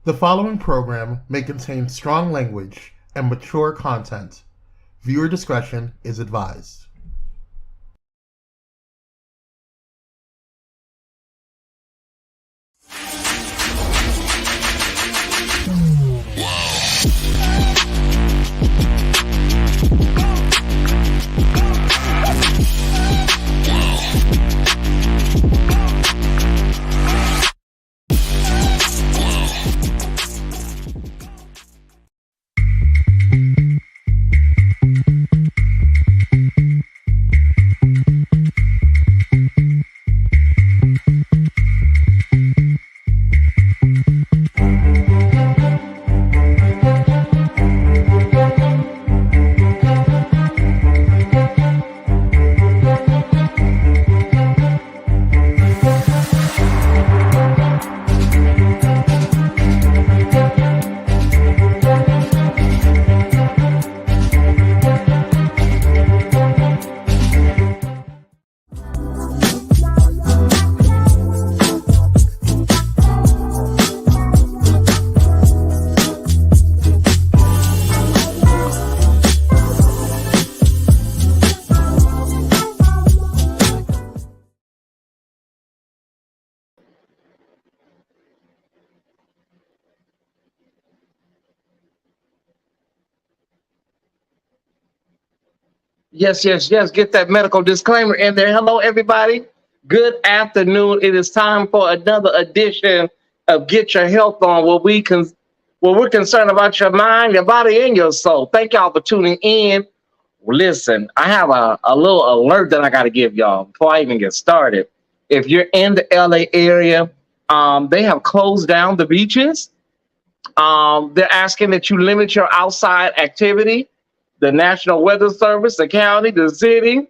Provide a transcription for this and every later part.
The following program may contain strong language and mature content. Viewer discretion is advised. Yes. Get that medical disclaimer in there. Hello, everybody. Good afternoon. It is time for another edition of Get Your Health On, where we're concerned about your mind, your body, and your soul. Thank y'all for tuning in. Listen, I have a little alert that I got to give y'all before I even get started. If you're in the LA area, they have closed down the beaches. They're asking that you limit your outside activity. The National Weather Service, the county, the city,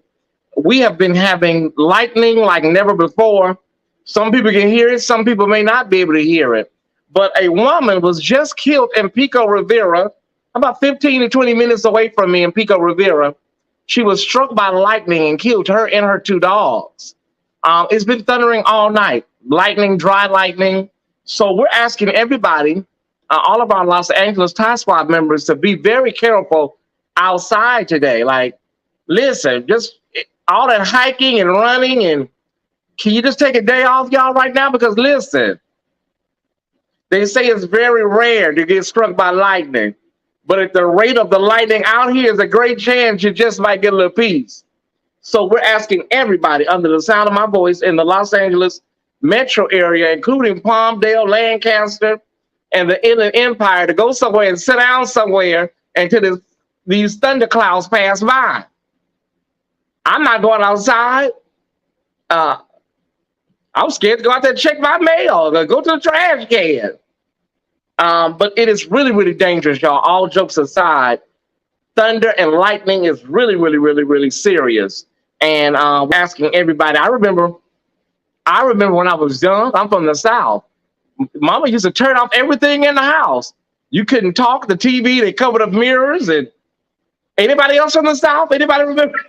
we have been having lightning like never before. Some people can hear it, some people may not be able to hear it. But a woman was just killed in Pico Rivera, about 15 to 20 minutes away from me in Pico Rivera. She was struck by lightning and killed her and her two dogs. It's been thundering all night, lightning, dry lightning. So we're asking everybody, all of our Los Angeles Tie Squad members, to be very careful outside today. Like, listen, just all that hiking and running, and can you just take a day off, y'all, right now? Because listen, they say it's very rare to get struck by lightning, but at the rate of the lightning out here, is a great chance you just might get a little piece. So we're asking everybody under the sound of my voice in the Los Angeles metro area, including Palmdale, Lancaster, and the Inland Empire, to go somewhere and sit down somewhere until these thunderclouds pass by. I'm not going outside. I'm scared to go out there and check my mail, or go to the trash can. But it is really, really dangerous, y'all. All jokes aside, thunder and lightning is really, really, really, really serious. And we're asking everybody. I remember when I was young. I'm from the South. Mama used to turn off everything in the house. You couldn't talk. The TV, they covered up mirrors. And anybody else from the South? Anybody remember?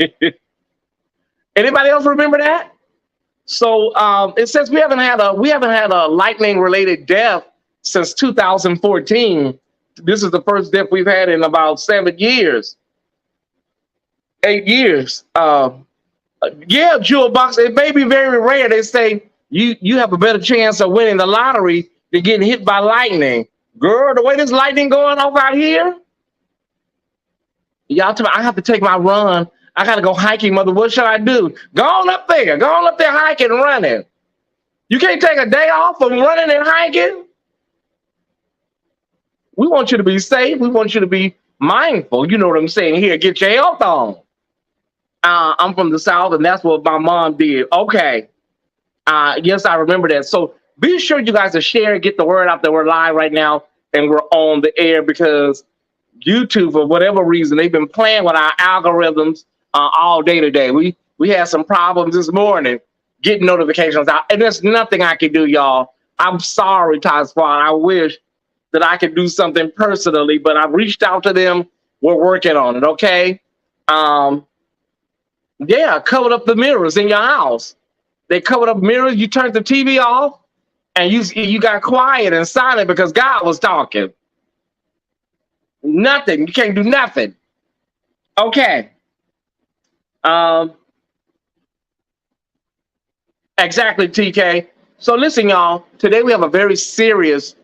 Anybody else remember that? So it says we haven't had a lightning related death since 2014. This is the first death we've had in about 8 years. Yeah, Jewel Box. It may be very rare. They say you have a better chance of winning the lottery than getting hit by lightning. Girl, the way this lightning going off out here, y'all tell me I have to take my run. I gotta go hiking, mother. What should I do? Go on up there hiking and running. You can't take a day off from running and hiking. We want you to be safe. We want you to be mindful. You know what I'm saying here. Get your health on. I'm from the South, and that's what my mom did. Okay. Yes, I remember that. So be sure you guys to share and get the word out that we're live right now and we're on the air, because YouTube, for whatever reason, they've been playing with our algorithms all day today. We had some problems this morning getting notifications out, and there's nothing I can do, y'all. I'm sorry, Ty Squad. I wish that I could do something personally, but I've reached out to them. We're working on it, okay? Yeah, covered up the mirrors in your house. They covered up mirrors. You turned the TV off, and you got quiet and silent because God was talking. Nothing. You can't do nothing. Okay. Um, exactly, TK. So listen, y'all. Today we have a very serious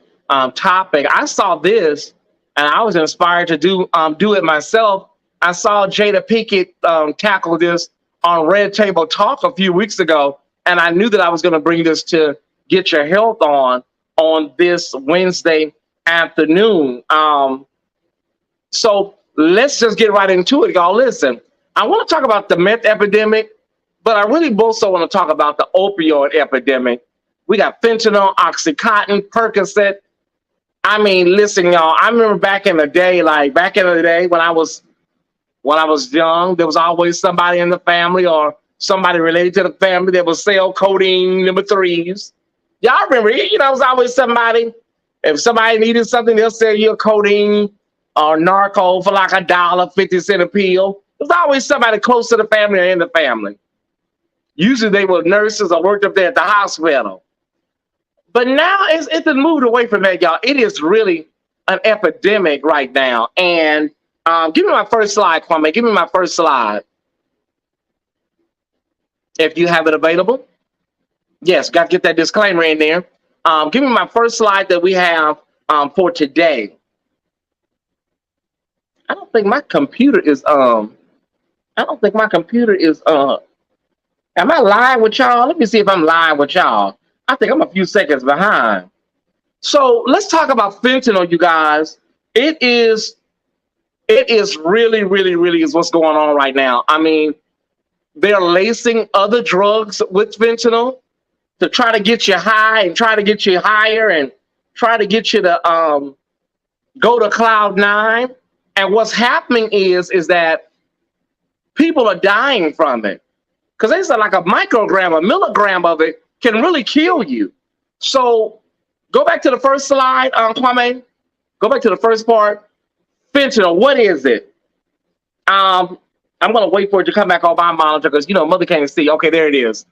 topic. I saw this, and I was inspired to do it myself. I saw Jada Pinkett tackle this on Red Table Talk a few weeks ago, and I knew that I was going to bring this to Get Your Health on this Wednesday afternoon. So let's just get right into it, y'all. Listen, I want to talk about the meth epidemic, but I really also want to talk about the opioid epidemic. We got fentanyl, Oxycontin, Percocet. I mean, listen, y'all. I remember back in the day when I was young, there was always somebody in the family or somebody related to the family that would sell codeine number threes. Y'all remember, it was always somebody. If somebody needed something, they'll sell you a codeine or narco for like $1.50 a pill. There's always somebody close to the family or in the family. Usually they were nurses or worked up there at the hospital. But now it's moved away from that, y'all. It is really an epidemic right now. And give me my first slide, Kwame. Give me my first slide. If you have it available. Yes, got to get that disclaimer in there. Give me my first slide that we have for today. I don't think my computer is am I live with y'all? Let me see if I'm live with y'all. I think I'm a few seconds behind. So let's talk about fentanyl, you guys. It is really, really, really is what's going on right now. I mean, they're lacing other drugs with fentanyl to try to get you high and try to get you higher and try to get you to go to cloud nine. And what's happening is that people are dying from it. Because they said like a microgram, a milligram of it can really kill you. So go back to the first slide, Kwame. Go back to the first part. Fentanyl, what is it? I'm going to wait for it to come back on my monitor because, mother can't see. Okay, there it is.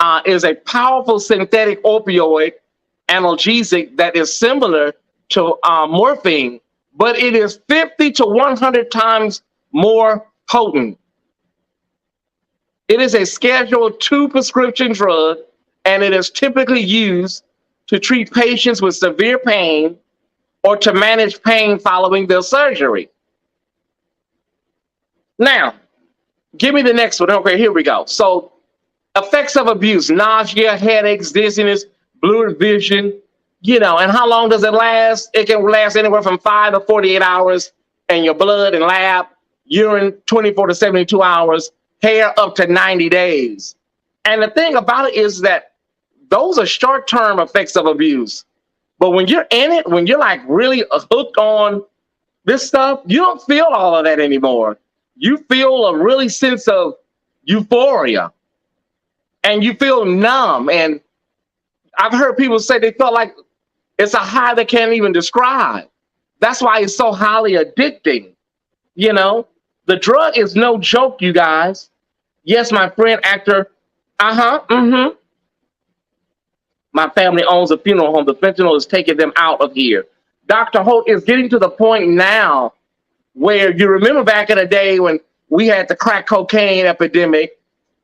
It is a powerful synthetic opioid analgesic that is similar to morphine, but it is 50 to 100 times more potent. It is a Schedule II prescription drug, and it is typically used to treat patients with severe pain or to manage pain following their surgery. Now, give me the next one. Okay, here we go. So, effects of abuse: nausea, headaches, dizziness, blurred vision. And how long does it last? It can last anywhere from 5 to 48 hours, and your blood and lab, urine 24 to 72 hours, hair up to 90 days. And the thing about it is that those are short-term effects of abuse. But when you're in it, when you're like really hooked on this stuff, you don't feel all of that anymore. You feel a really sense of euphoria and you feel numb. And I've heard people say they felt like it's a high they can't even describe. That's why it's so highly addicting. The drug is no joke, you guys. Yes, my friend, actor. My family owns a funeral home. The fentanyl is taking them out of here. Dr. Holt is getting to the point now where you remember back in the day when we had the crack cocaine epidemic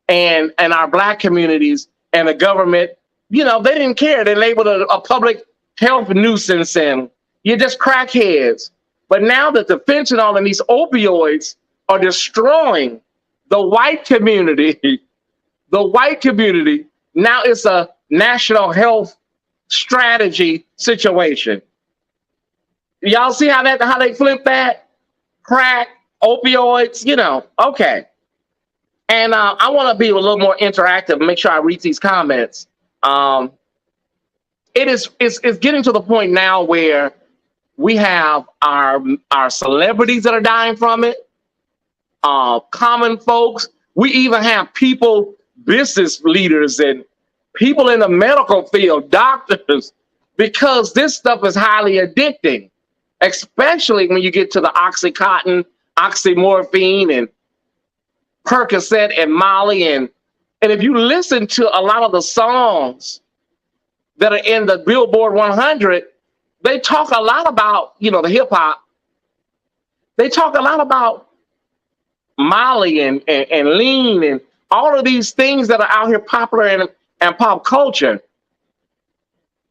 and our black communities and the government, they didn't care. They labeled it a public health nuisance and you're just crackheads. But now that the fentanyl and these opioids are destroying the white community, now it's a national health strategy situation. Y'all see how they flip that? Crack, opioids, okay. And I want to be a little more interactive and make sure I read these comments. It's getting to the point now where we have our celebrities that are dying from it, common folks. We even have people, business leaders and people in the medical field, doctors, because this stuff is highly addicting, especially when you get to the Oxycontin, oxymorphine, and Percocet and Molly. And if you listen to a lot of the songs that are in the Billboard 100, they talk a lot about, the hip hop. They talk a lot about Molly and lean and all of these things that are out here popular and pop culture.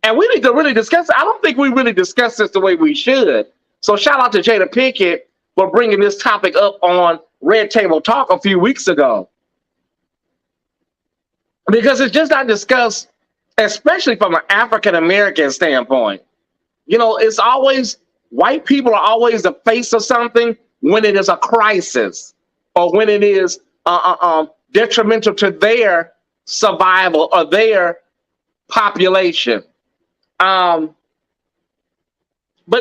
And we need to really discuss it. I don't think we really discuss this the way we should. So shout out to Jada Pinkett for bringing this topic up on Red Table Talk a few weeks ago. Because it's just not discussed, especially from an African American standpoint. It's always, white people are always the face of something when it is a crisis or when it is detrimental to their survival or their population. But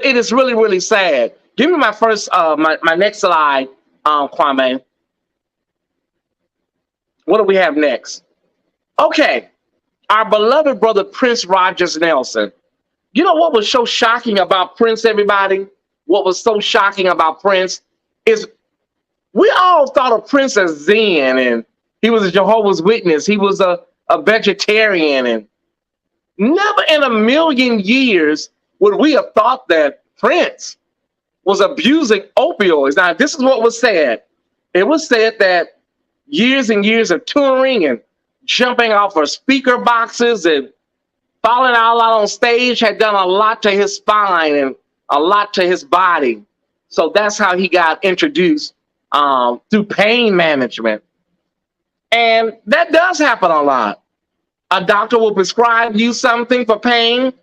it is really, really sad. Give me my first, my next slide, Kwame. What do we have next? Okay, our beloved brother Prince Rogers Nelson. You know what was so shocking about Prince, everybody? What was so shocking about Prince is we all thought of Prince as Zen, and he was a Jehovah's Witness. He was a vegetarian, and never in a million years would we have thought that Prince was abusing opioids. Now, this is what was said. It was said that years and years of touring and jumping off of speaker boxes and falling out on stage had done a lot to his spine and a lot to his body. So that's how he got introduced through pain management. And that does happen a lot. A doctor will prescribe you something for pain,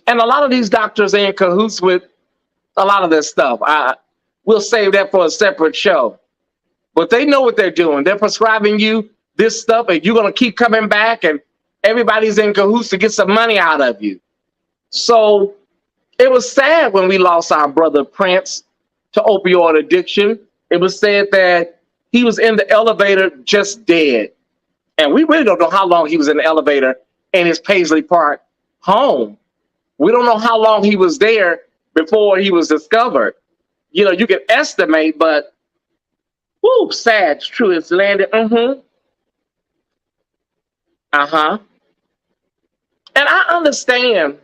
and a lot of these doctors are in cahoots with a lot of this stuff. We'll save that for a separate show. But they know what they're doing. They're prescribing you this stuff, and you're going to keep coming back, and everybody's in cahoots to get some money out of you. So it was sad when we lost our brother Prince to opioid addiction. It was said that he was in the elevator just dead. And we really don't know how long he was in the elevator in his Paisley Park home. We don't know how long he was there before he was discovered. You can estimate, but whoo, sad. It's true. It's landed. And I understand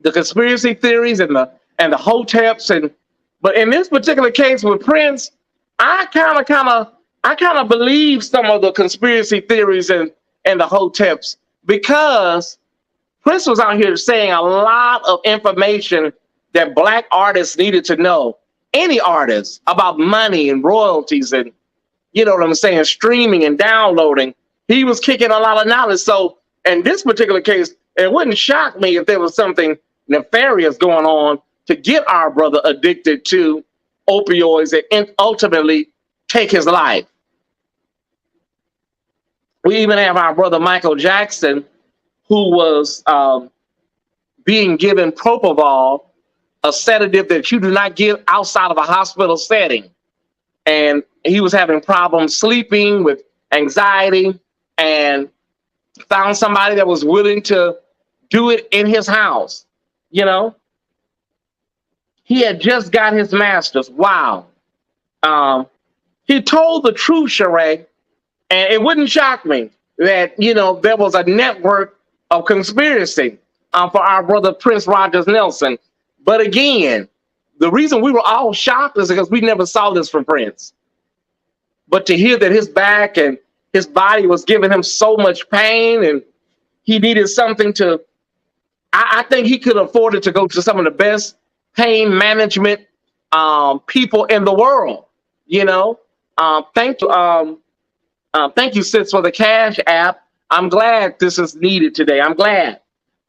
the conspiracy theories and the hoteps, but in this particular case with Prince, I kind of believe some of the conspiracy theories and the hoteps, because Prince was out here saying a lot of information that Black artists needed to know. Any artist, about money and royalties and, streaming and downloading. He was kicking a lot of knowledge. So in this particular case, it wouldn't shock me if there was something nefarious going on to get our brother addicted to opioids and ultimately take his life. We even have our brother Michael Jackson, who was being given propofol, a sedative that you do not give outside of a hospital setting. And he was having problems sleeping with anxiety, and found somebody that was willing to do it in his house. He had just got his master's. Wow. He told the truth, Sheree, and it wouldn't shock me that, there was a network of conspiracy for our brother Prince Rogers Nelson. But again, the reason we were all shocked is because we never saw this from Prince. But to hear that his back and his body was giving him so much pain and he needed something to, I think he could afford it to go to some of the best pain management people in the world. Thank you, sis, for the Cash App. I'm glad this is needed today. I'm glad.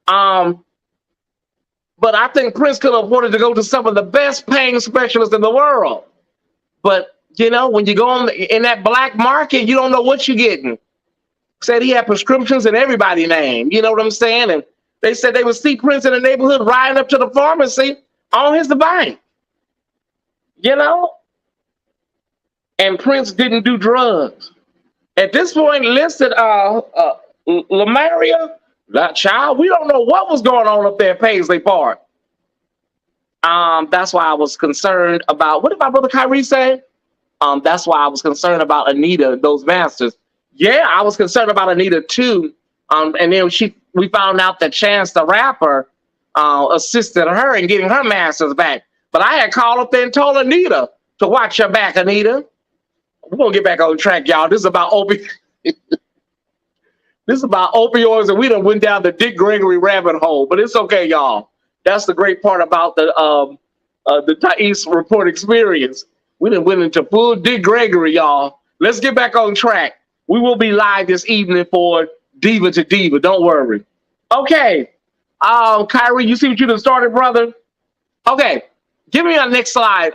But I think Prince could have afforded to go to some of the best pain specialists in the world. But, when you go in that black market, you don't know what you're getting. Said he had prescriptions in everybody's name. You know what I'm saying? And they said they would see Prince in the neighborhood riding up to the pharmacy on his bike. And Prince didn't do drugs. At this point, listed Lamaria, that child, we don't know what was going on up there at Paisley Park. That's why I was concerned about, what did my brother Kyrie say? That's why I was concerned about Anita, those masters. Yeah, I was concerned about Anita too. And then she we found out that Chance the Rapper assisted her in getting her masters back. But I had called up there and told Anita to watch your back, Anita. We're gonna get back on track, y'all. This is about this is about opioids, and we done went down the Dick Gregory rabbit hole. But it's okay, y'all. That's the great part about the Tyesse report experience. We done went into full Dick Gregory, y'all. Let's get back on track. We will be live this evening for Diva to Diva. Don't worry. Okay. Kyrie, you see what you done started, brother? Okay. Give me your next slide,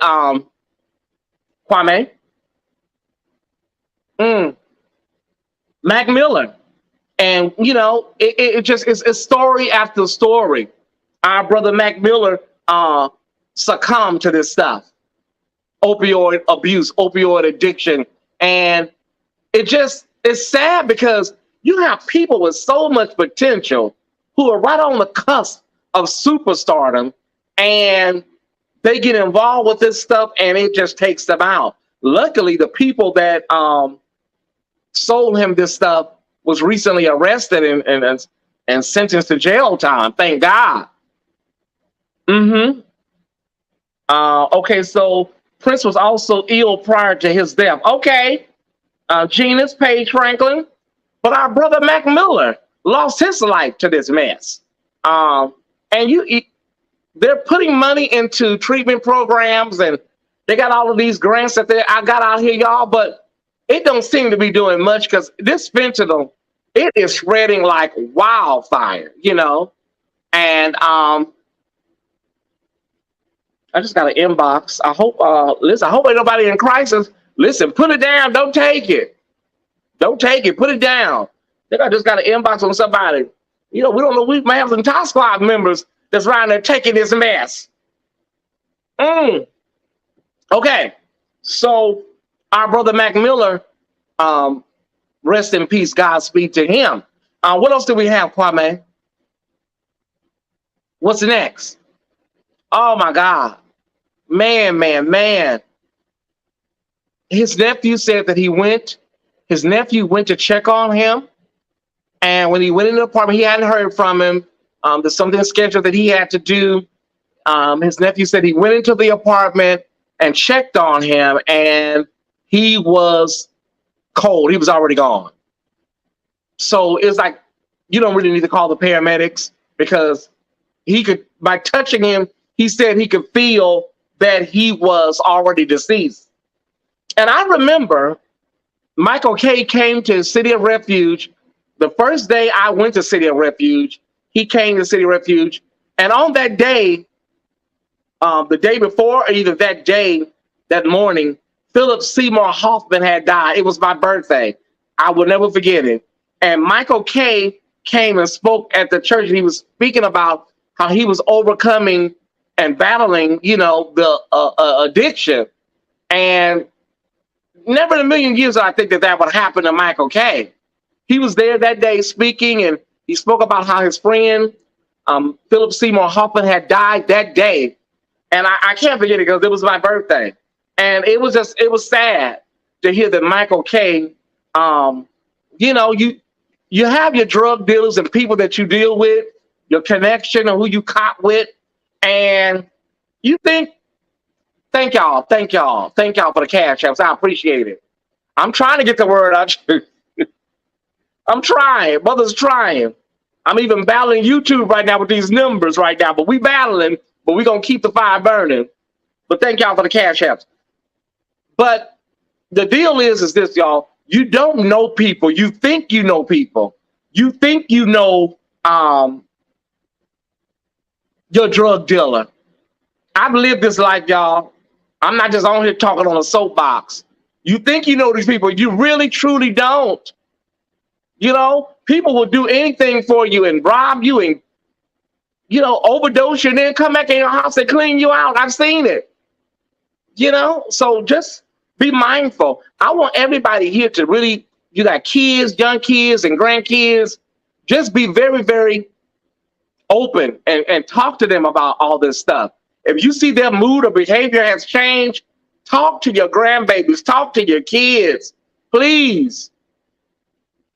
Kwame. Mac Miller. And, you know, it's story after story. Our brother Mac Miller succumbed to this stuff. Opioid abuse, opioid addiction. And it's sad because you have people with so much potential who are right on the cusp of superstardom, and they get involved with this stuff and it just takes them out. Luckily, the people that sold him this stuff was recently arrested and sentenced to jail time. Thank God. Okay, so Prince was also ill prior to his death. Okay, Gina's Paige Franklin, but our brother Mac Miller lost his life to this mess. And they're putting money into treatment programs, and they got all of these grants that I got out here, y'all, but it don't seem to be doing much because this fentanyl, it is spreading like wildfire, you know. And I just got an inbox. I hope, listen, I hope ain't nobody in crisis. Listen, put it down. Don't take it. Don't take it. Put it down. I think I just got an inbox on somebody. You know, we don't know. We may have some Top Squad members that's around there taking this mess. Okay. So our brother Mac Miller, rest in peace, Godspeed to him. What else do we have, Kwame? What's next? Oh my God. Man. His nephew said that his nephew went to check on him. And when he went in the apartment, he hadn't heard from him. There's something scheduled that he had to do. His nephew said he went into the apartment and checked on him, and he was cold. He was already gone. So it's like, you don't really need to call the paramedics because he could, by touching him, he said he could feel that he was already deceased. And I remember Michael K came to City of Refuge. The first day I went to City of Refuge, he came to City of Refuge. And on that day, the day before, or either that day, that morning, Philip Seymour Hoffman had died. It was my birthday. I will never forget it. And Michael K came and spoke at the church. And he was speaking about how he was overcoming and battling, you know, the addiction. And never in a million years I think that would happen to Michael K. He was there that day speaking, and he spoke about how his friend, Philip Seymour Hoffman, had died that day. And I can't forget it because it was my birthday. And it was sad to hear that Michael K, you know, you have your drug dealers and people that you deal with, your connection and who you cop with. And you think, thank y'all for the cash apps. I appreciate it. I'm trying to get the word out. I'm trying. Brother's trying. I'm even battling YouTube right now with these numbers right now, but we battling, but we're going to keep the fire burning. But thank y'all for the cash apps. But the deal is this, y'all. You don't know people. You think you know people. You think you know your drug dealer. I've lived this life, y'all. I'm not just on here talking on a soapbox. You think you know these people. You really, truly don't. You know, people will do anything for you and rob you and, you know, overdose you and then come back in your house and clean you out. I've seen it. You know, so just be mindful. I want everybody here to really, you got kids, young kids and grandkids, just be very, very open and talk to them about all this stuff. If you see their mood or behavior has changed, talk to your grandbabies, talk to your kids, please.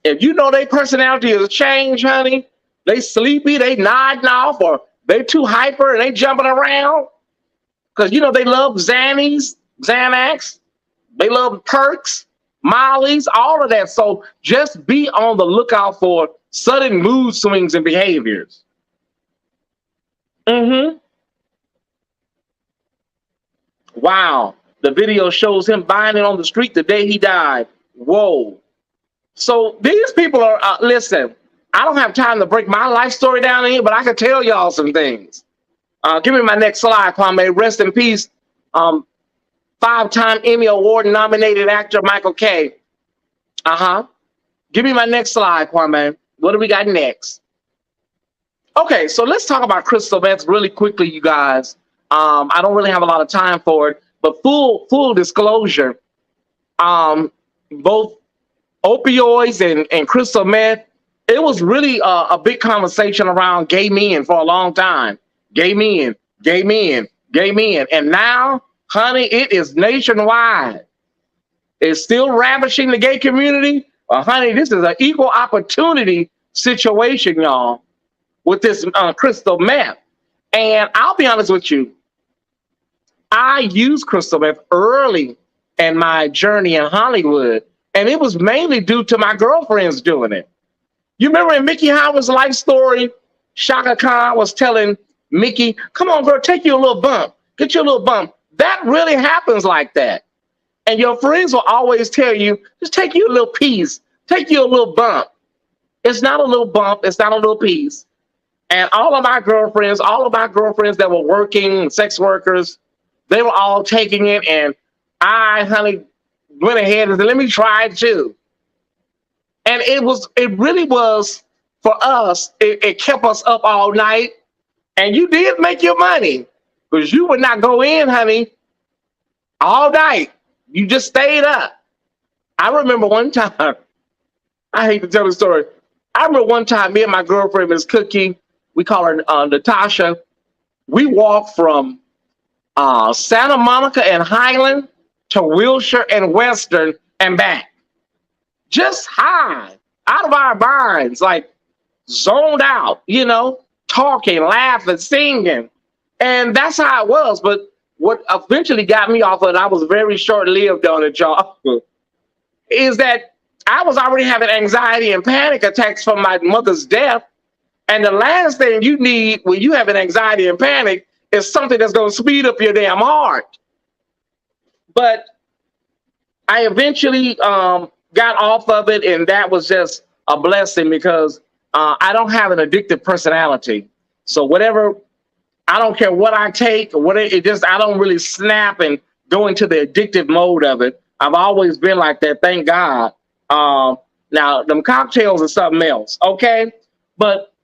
If you know their personality has changed, honey, They sleepy, they nodding off, or they too hyper and they jumping around. Because you know they love Xanax, they love perks, mollies, all of that. So just be on the lookout for sudden mood swings and behaviors. Mm-hmm. Wow. The video shows him buying it on the street the day he died. Whoa. So these people are, listen, I don't have time to break my life story down here, but I can tell y'all some things. Give me my next slide, Kwame. Rest in peace. 5-time Emmy Award nominated actor Michael K. Give me my next slide, Kwame. What do we got next? Okay, so let's talk about crystal meth really quickly, you guys. I don't really have a lot of time for it, but full disclosure, both opioids and crystal meth, it was really a big conversation around gay men for a long time. Gay men, gay men, gay men. And now, honey, it is nationwide. It's still ravishing the gay community. Honey, this is an equal opportunity situation, y'all, with this crystal meth. And I'll be honest with you, I used crystal meth early in my journey in Hollywood, and it was mainly due to my girlfriends doing it. You remember in Mickey Howard's life story, Shaka Khan was telling Mickey, come on, girl, take you a little bump. Get you a little bump. That really happens like that. And your friends will always tell you, just take you a little piece. Take you a little bump. It's not a little bump. It's not a little piece. And all of my girlfriends that were working, sex workers, they were all taking it. And I, honey, went ahead and said, let me try it too. And it really was, for us, it kept us up all night. And you did make your money, because you would not go in, honey, all night. You just stayed up. I remember one time, I hate to tell the story. I remember one time, me and my girlfriend, Miss Cookie, we call her Natasha, we walked from Santa Monica and Highland to Wilshire and Western and back. Just high, out of our minds, like zoned out, you know, talking, laughing, singing. And that's how it was. But what eventually got me off of it, I was very short-lived on it, y'all, is that I was already having anxiety and panic attacks from my mother's death. And the last thing you need when you have an anxiety and panic is something that's going to speed up your damn heart. But I eventually got off of it, and that was just a blessing, because I don't have an addictive personality. So whatever, I don't care what I take, or what it just, I don't really snap and go into the addictive mode of it. I've always been like that, thank God. Now, them cocktails are something else, okay? But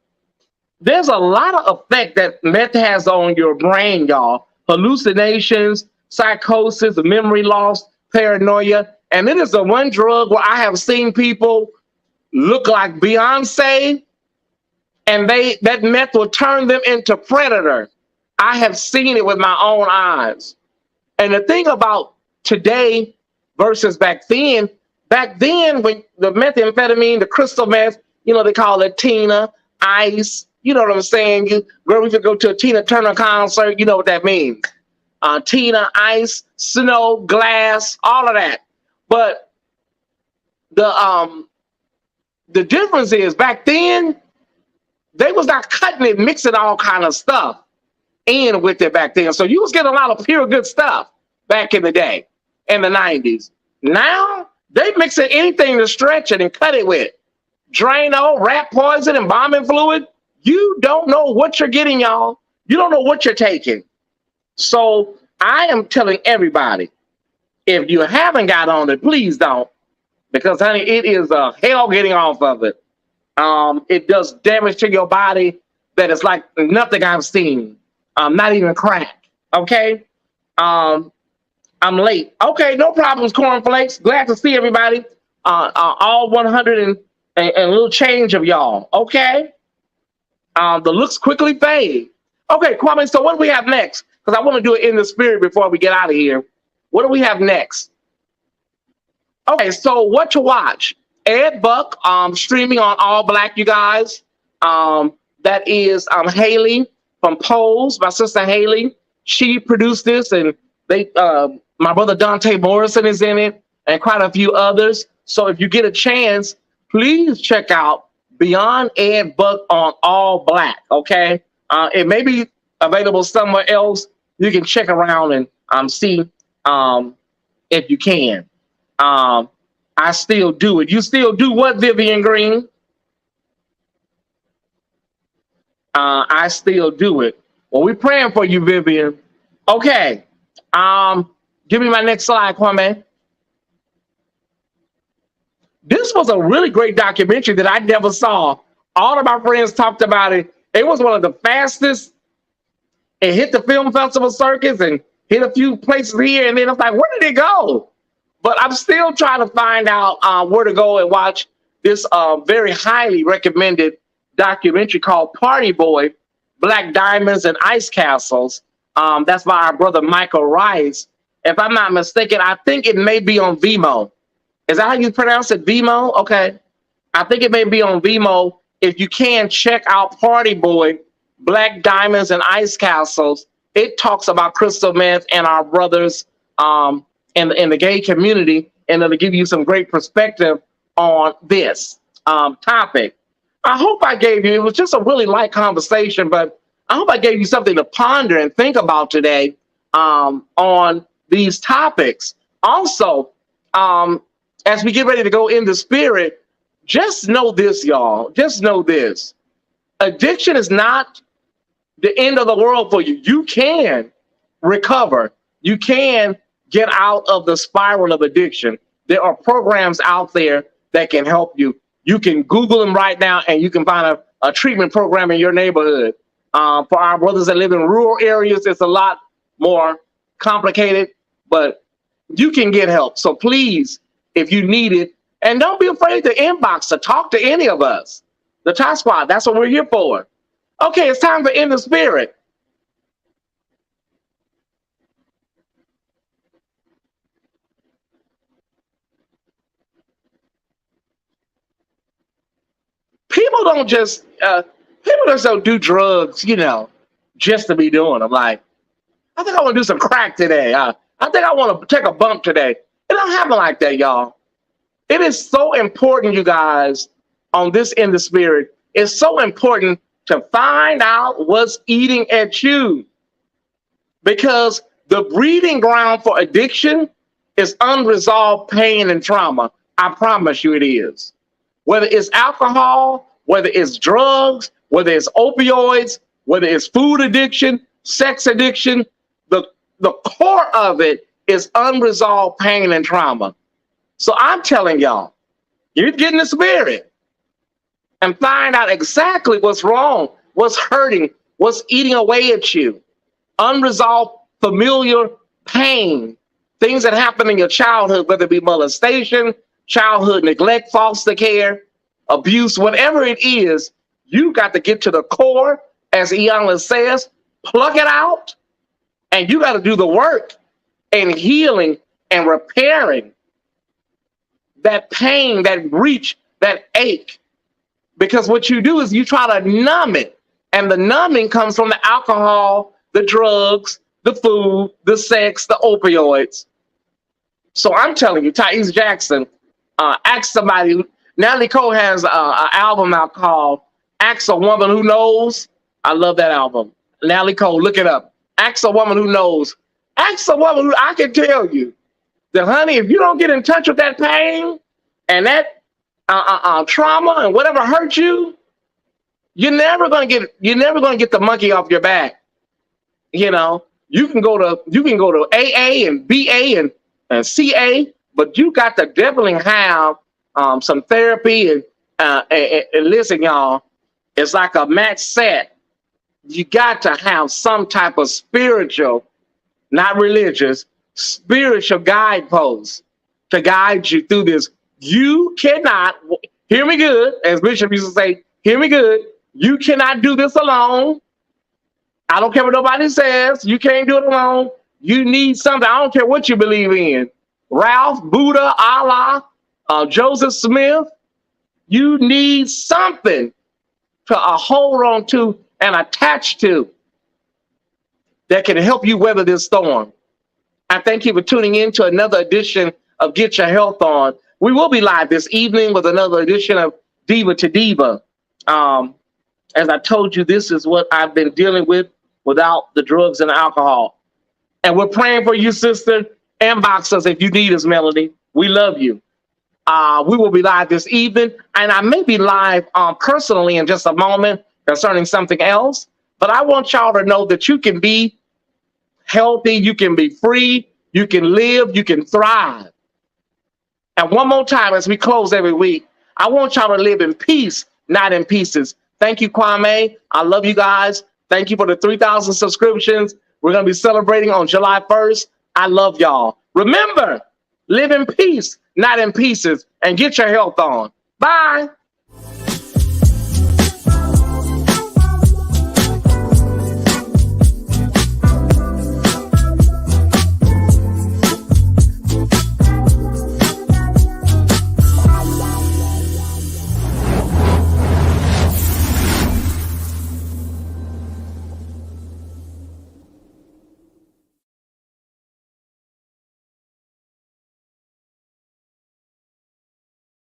there's a lot of effect that meth has on your brain, y'all. Hallucinations, psychosis, memory loss, paranoia. And it is the one drug where I have seen people look like Beyonce, and that meth will turn them into predator. I have seen it with my own eyes. And the thing about today versus back then when the methamphetamine, the crystal meth, you know, they call it Tina, ice, you know what I'm saying? Girl, we could go to a Tina Turner concert, you know what that means. Tina, ice, snow, glass, all of that. But the difference is, back then, they was not cutting it, mixing all kind of stuff in with it back then. So you was getting a lot of pure good stuff back in the day, in the 90s. Now, they mixing anything to stretch it and cut it with. Drano, rat poison, and embalming fluid. You don't know what you're getting, y'all. You don't know what you're taking. So I am telling everybody, if you haven't got on it, please don't. Because, honey, it is a hell getting off of it. It does damage to your body that is like nothing I've seen. Not even crack. Okay? I'm late. Okay, no problems, cornflakes. Glad to see everybody. All 100 and a little change of y'all. Okay? The looks quickly fade. Okay, Kwame, so what do we have next? Because I want to do it in the spirit before we get out of here. What do we have next? Okay, so what to watch? Ed Buck, streaming on All Black, you guys. That is Haley from Pose, my sister Haley. She produced this, and they my brother Dante Morrison is in it, and quite a few others. So if you get a chance, please check out Beyond Ed Buck on All Black. Okay, it may be available somewhere else. You can check around and see if you can. I still do it. You still do what, Vivian Green? I still do it. Well, we're praying for you, Vivian. Okay. Give me my next slide, Kwame. This was a really great documentary that I never saw. All of my friends talked about it. It was one of the fastest. It hit the film festival circuits and hit a few places here, and then I was like, where did it go? But I'm still trying to find out where to go and watch this very highly recommended documentary called Party Boy, Black Diamonds and Ice Castles. That's by our brother Michael Rice. If I'm not mistaken, I think it may be on Venmo. Is that how you pronounce it? Venmo? Okay. I think it may be on Venmo. If you can, check out Party Boy, Black Diamonds and Ice Castles. It talks about crystal meth and our brothers in the gay community, and it'll give you some great perspective on this topic. I hope I gave you, it was just a really light conversation, but I hope I gave you something to ponder and think about today on these topics. Also, as we get ready to go in the spirit, just know this, y'all. Just know this. Addiction is not the end of the world for you. You can recover. You can get out of the spiral of addiction. There are programs out there that can help you. You can Google them right now, and you can find a treatment program in your neighborhood. For our brothers that live in rural areas, it's a lot more complicated, but you can get help. So please, if you need it, and don't be afraid to inbox or talk to any of us. The Tie Squad, that's what we're here for. Okay, it's time to end the spirit. People just don't do drugs, just to be doing them. Like, I think I want to do some crack today. I think I want to take a bump today. It don't happen like that, y'all. It is so important, you guys, on this in the spirit. It's so important to find out what's eating at you, because the breeding ground for addiction is unresolved pain and trauma. I promise you it is. Whether it's alcohol, whether it's drugs, whether it's opioids, whether it's food addiction, sex addiction, the core of it is unresolved pain and trauma. So I'm telling y'all, you get in the spirit and find out exactly what's wrong, what's hurting, what's eating away at you. Unresolved familiar pain, things that happen in your childhood, whether it be molestation, childhood neglect, foster care, abuse, whatever it is, you got to get to the core, as Iyanla says, pluck it out, and you got to do the work and healing and repairing that pain, that breach, that ache. Because what you do is you try to numb it, and the numbing comes from the alcohol, the drugs, the food, the sex, the opioids. So I'm telling you, Tyesse Jackson, ask somebody. Natalie Cole has an album out called Ask a Woman Who Knows. I love that album. Natalie Cole, look it up. Ask a Woman Who Knows. Ask a woman who, I can tell you that, honey, if you don't get in touch with that pain and that trauma and whatever hurt you, you're never gonna get the monkey off your back. You can go to AA and BA and CA, but you got to definitely have some therapy and listen, y'all, it's like a match set. You got to have some type of spiritual, not religious, spiritual guideposts to guide you through this. You cannot, hear me good, as Bishop used to say, hear me good, you cannot do this alone. I don't care what nobody says, you can't do it alone. You need something, I don't care what you believe in. Ralph, Buddha, Allah, Joseph Smith, you need something to hold on to and attach to that can help you weather this storm. I thank you for tuning in to another edition of Get Your Health On. We will be live this evening with another edition of Diva to Diva. As I told you, this is what I've been dealing with without the drugs and alcohol. And we're praying for you, sister. Inbox us if you need us, Melody. We love you. We will be live this evening, and I may be live personally in just a moment concerning something else. But I want y'all to know that you can be healthy, you can be free, you can live, you can thrive. And one more time, as we close every week, I want y'all to live in peace, not in pieces. Thank you, Kwame. I love you guys. Thank you for the 3,000 subscriptions. We're going to be celebrating on July 1st. I love y'all. Remember, live in peace, not in pieces, and get your health on. Bye.